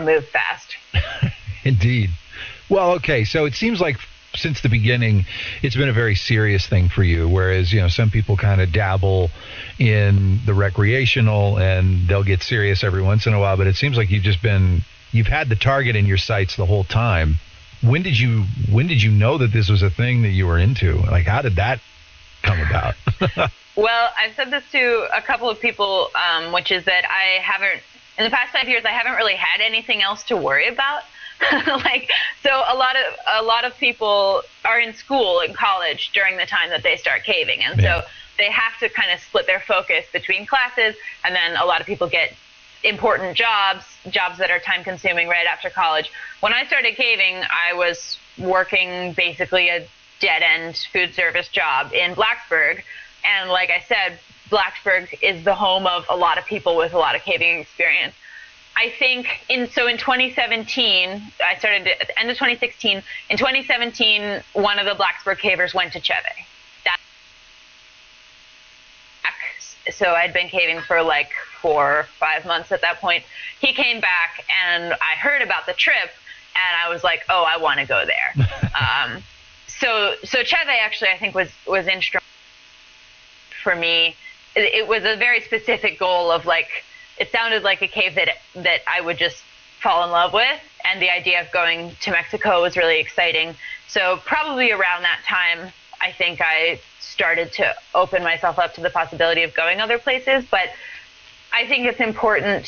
move fast. Indeed. Well, okay, so it seems like since the beginning, it's been a very serious thing for you, whereas, some people kind of dabble in the recreational and they'll get serious every once in a while, but it seems like you've had the target in your sights the whole time. When did you know that this was a thing that you were into? Like, how did that come about? Well, I've said this to a couple of people, which is that in the past 5 years, I haven't really had anything else to worry about. So a lot of people are in school, in college, during the time that they start caving. And so they have to kind of split their focus between classes. And then a lot of people get important jobs that are time consuming right after college. When I started caving, I was working basically a dead end food service job in Blacksburg. And like I said, Blacksburg is the home of a lot of people with a lot of caving experience. I think in 2017, I started at the end of 2016. In 2017, one of the Blacksburg cavers went to Cheve. So I'd been caving for like 4 or 5 months at that point. He came back and I heard about the trip and I was like, oh, I want to go there. So Cheve actually, I think was instrumental for me. It was a very specific goal of like, it sounded like a cave that I would just fall in love with, and the idea of going to Mexico was really exciting. So probably around that time, I think I started to open myself up to the possibility of going other places. But I think it's important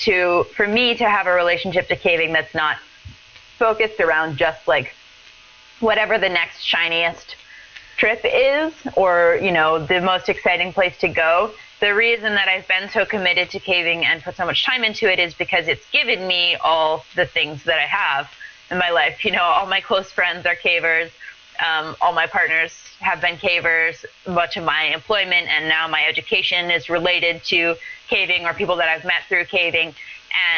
for me to have a relationship to caving that's not focused around just like whatever the next shiniest trip is, or the most exciting place to go. The reason that I've been so committed to caving and put so much time into it is because it's given me all the things that I have in my life. All my close friends are cavers. All my partners have been cavers. Much of my employment and now my education is related to caving or people that I've met through caving.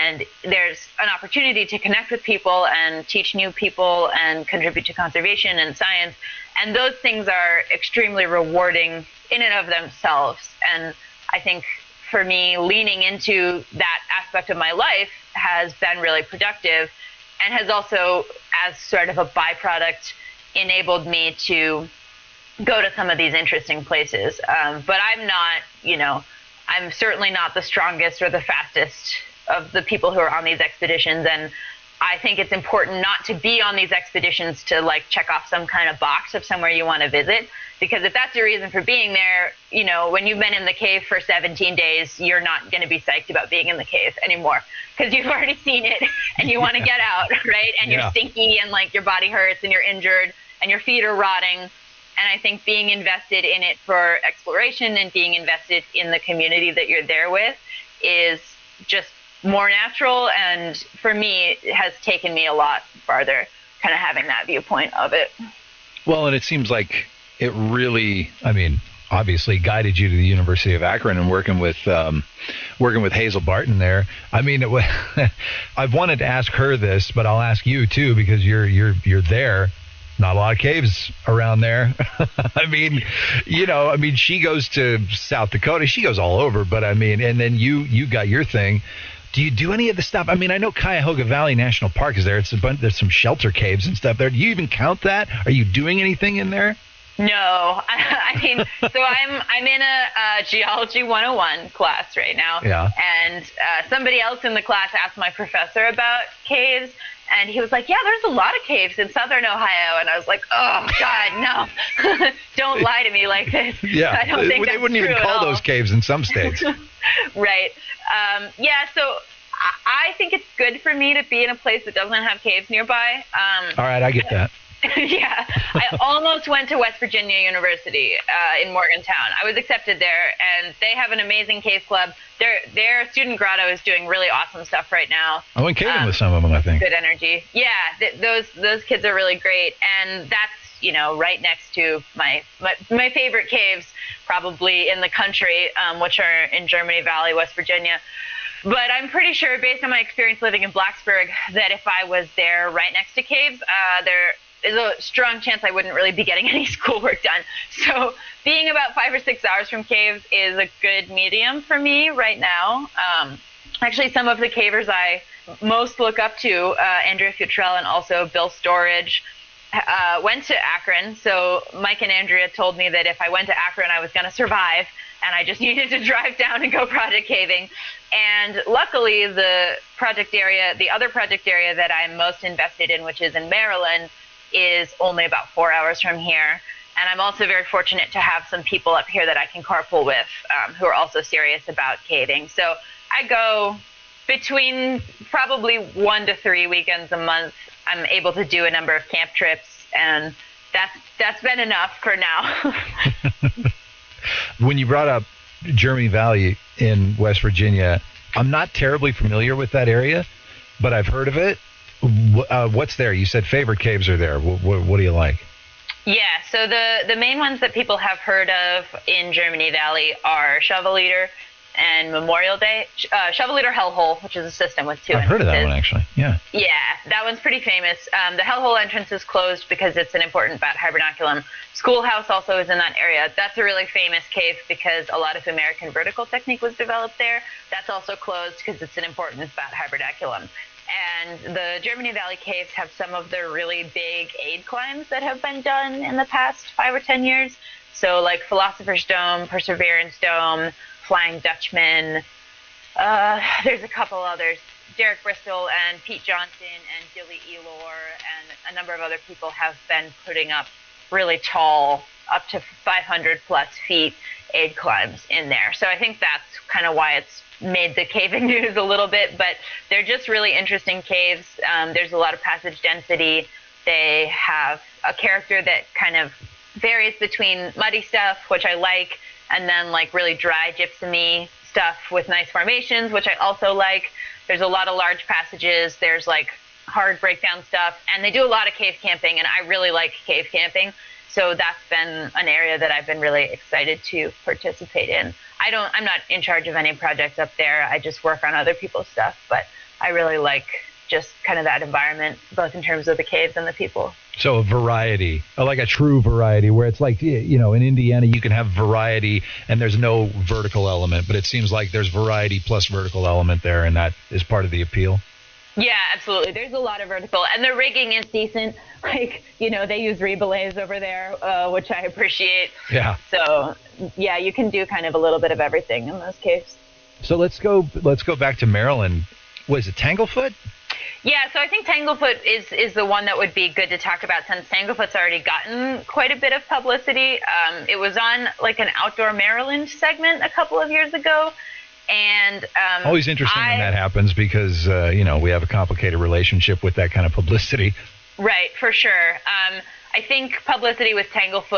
And there's an opportunity to connect with people and teach new people and contribute to conservation and science. And those things are extremely rewarding in and of themselves. And I think for me, leaning into that aspect of my life has been really productive and has also, as sort of a byproduct, enabled me to go to some of these interesting places. But I'm not, I'm certainly not the strongest or the fastest of the people who are on these expeditions. And I think it's important not to be on these expeditions to like check off some kind of box of somewhere you want to visit. Because if that's your reason for being there, when you've been in the cave for 17 days, you're not going to be psyched about being in the cave anymore because you've already seen it and you want to get out, right? And you're stinky and like your body hurts and you're injured and your feet are rotting. And I think being invested in it for exploration and being invested in the community that you're there with is just more natural. And for me, it has taken me a lot farther, kind of having that viewpoint of it. Well, and it seems like it really, obviously guided you to the University of Akron and working with Hazel Barton there. I've wanted to ask her this, but I'll ask you too because you're there. Not a lot of caves around there. She goes to South Dakota. She goes all over, but and then you got your thing. Do you do any of the stuff? I know Cuyahoga Valley National Park is there. There's some shelter caves and stuff there. Do you even count that? Are you doing anything in there? No, so I'm in a Geology 101 class right now. Yeah. And somebody else in the class asked my professor about caves, and he was like, yeah, there's a lot of caves in southern Ohio. And I was like, oh, God, no. Don't lie to me like this. Yeah, I don't think they wouldn't even call those caves in some states. Right. So I think it's good for me to be in a place that doesn't have caves nearby. All right, I get that. Yeah, I almost went to West Virginia University in Morgantown. I was accepted there, and they have an amazing cave club. Their student grotto is doing really awesome stuff right now. I went caving with some of them, I think. Good energy. Yeah, those kids are really great, and that's right next to my favorite caves, probably in the country, which are in Germany Valley, West Virginia. But I'm pretty sure, based on my experience living in Blacksburg, that if I was there right next to caves, there is a strong chance I wouldn't really be getting any schoolwork done. So being about 5 or 6 hours from caves is a good medium for me right now. Actually, some of the cavers I most look up to, Andrea Futrell and also Bill Storage, went to Akron. So Mike and Andrea told me that if I went to Akron, I was going to survive, and I just needed to drive down and go project caving. And luckily, the other project area that I'm most invested in, which is in Maryland, is only about 4 hours from here. And I'm also very fortunate to have some people up here that I can carpool with, who are also serious about caving. So I go between probably 1 to 3 weekends a month. I'm able to do a number of camp trips, and that's been enough for now. When you brought up Germany Valley in West Virginia, I'm not terribly familiar with that area, but I've heard of it. What's there? You said favorite caves are there. What do you like? Yeah, so the main ones that people have heard of in Germany Valley are Shovel Eater and Memorial Day. Shovel Eater Hellhole, which is a system with 2 entrances. I've heard of that one, actually. Yeah. Yeah, that one's pretty famous. The Hellhole entrance is closed because it's an important bat hibernaculum. Schoolhouse also is in that area. That's a really famous cave because a lot of American vertical technique was developed there. That's also closed because it's an important bat hibernaculum. And the Germany Valley caves have some of the really big aid climbs that have been done in the past 5 or 10 years. So like Philosopher's Dome, Perseverance Dome, Flying Dutchman. There's a couple others. Derek Bristol and Pete Johnson and Dilly Elor and a number of other people have been putting up really tall, up to 500 plus feet aid climbs in there. So I think that's kind of why it's made the caving news a little bit, but they're just really interesting caves. There's a lot of passage density. They have a character that kind of varies between muddy stuff, which I like, and then like really dry gypsum-y stuff with nice formations, which I also like. There's a lot of large passages. There's like hard breakdown stuff, and they do a lot of cave camping, and I really like cave camping. So that's been an area that I've been really excited to participate in. I'm not in charge of any projects up there. I just work on other people's stuff, but I really like just kind of that environment, both in terms of the caves and the people. So a variety, like a true variety, where it's like, in Indiana you can have variety and there's no vertical element, but it seems like there's variety plus vertical element there, and that is part of the appeal. Yeah, absolutely. There's a lot of vertical, and the rigging is decent. Like, they use rebelays over there, which I appreciate. Yeah. So, yeah, you can do kind of a little bit of everything in those caves. So let's go back to Maryland. What is it, Tanglefoot? Yeah, so I think Tanglefoot is the one that would be good to talk about, since Tanglefoot's already gotten quite a bit of publicity. It was on like an Outdoor Maryland segment a couple of years ago. And always interesting when that happens, because we have a complicated relationship with that kind of publicity. Right, for sure. I think publicity with Tanglefoot